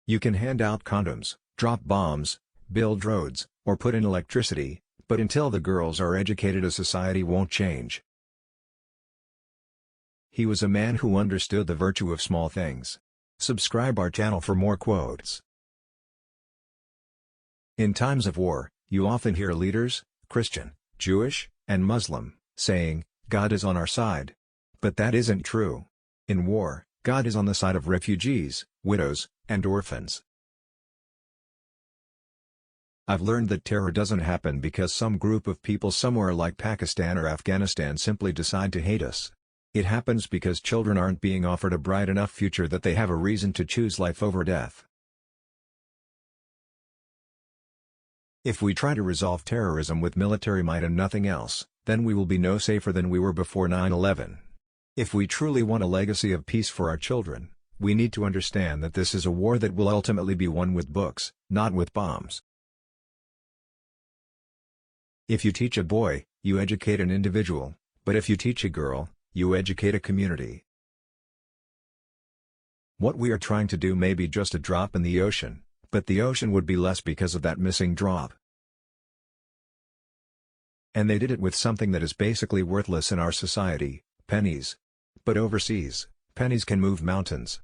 You can hand out condoms, drop bombs, build roads, or put in electricity, but until the girls are educated, a society won't change. He was a man who understood the virtue of small things. Subscribe our channel for more quotes. In times of war, you often hear leaders, Christian, Jewish, and Muslim, saying, "God is on our side." But that isn't true. In war, God is on the side of refugees, widows, and orphans. I've learned that terror doesn't happen because some group of people somewhere like Pakistan or Afghanistan simply decide to hate us. It happens because children aren't being offered a bright enough future that they have a reason to choose life over death. If we try to resolve terrorism with military might and nothing else, then we will be no safer than we were before 9/11. If we truly want a legacy of peace for our children, we need to understand that this is a war that will ultimately be won with books, not with bombs. If you teach a boy, you educate an individual, but if you teach a girl, you educate a community. What we are trying to do may be just a drop in the ocean, but the ocean would be less because of that missing drop. And they did it with something that is basically worthless in our society, pennies. But overseas, pennies can move mountains.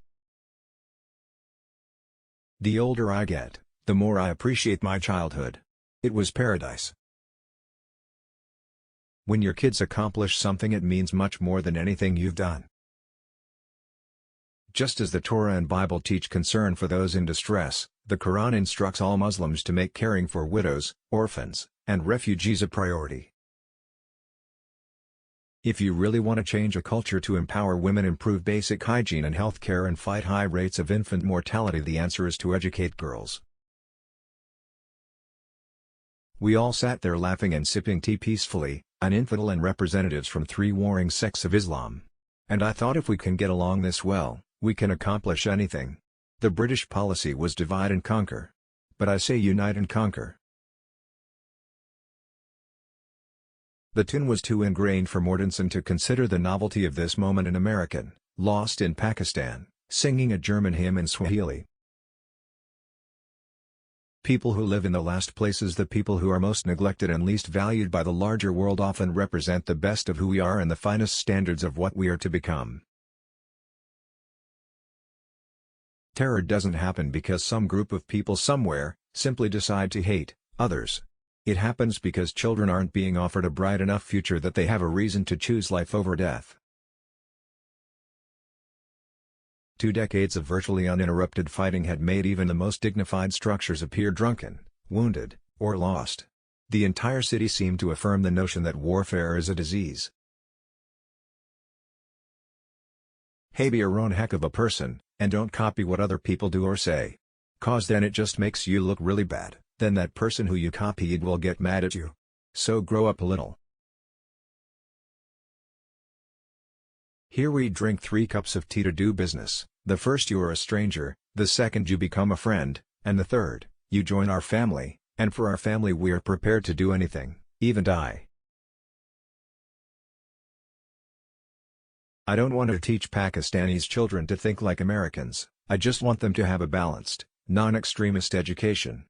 The older I get, the more I appreciate my childhood. It was paradise. When your kids accomplish something, it means much more than anything you've done. Just as the Torah and Bible teach concern for those in distress, the Quran instructs all Muslims to make caring for widows, orphans, and refugees a priority. If you really want to change a culture to empower women, improve basic hygiene and health care, and fight high rates of infant mortality, the answer is to educate girls. We all sat there laughing and sipping tea peacefully, an infidel and representatives from 3 warring sects of Islam. And I thought, if we can get along this well, we can accomplish anything. The British policy was divide and conquer. But I say unite and conquer. The tune was too ingrained for Mortenson to consider the novelty of this moment. An American, lost in Pakistan, singing a German hymn in Swahili. People who live in the last places, the people who are most neglected and least valued by the larger world, often represent the best of who we are and the finest standards of what we are to become. Terror doesn't happen because some group of people somewhere simply decide to hate others. It happens because children aren't being offered a bright enough future that they have a reason to choose life over death. 2 decades of virtually uninterrupted fighting had made even the most dignified structures appear drunken, wounded, or lost. The entire city seemed to affirm the notion that warfare is a disease. Hey, be your own heck of a person, and don't copy what other people do or say. 'Cause then it just makes you look really bad, then that person who you copied will get mad at you. So grow up a little. Here we drink 3 cups of tea to do business. The first, you are a stranger; the second, you become a friend; and the third, you join our family, and for our family we are prepared to do anything, even die. I don't want to teach Pakistanis children to think like Americans. I just want them to have a balanced, non-extremist education.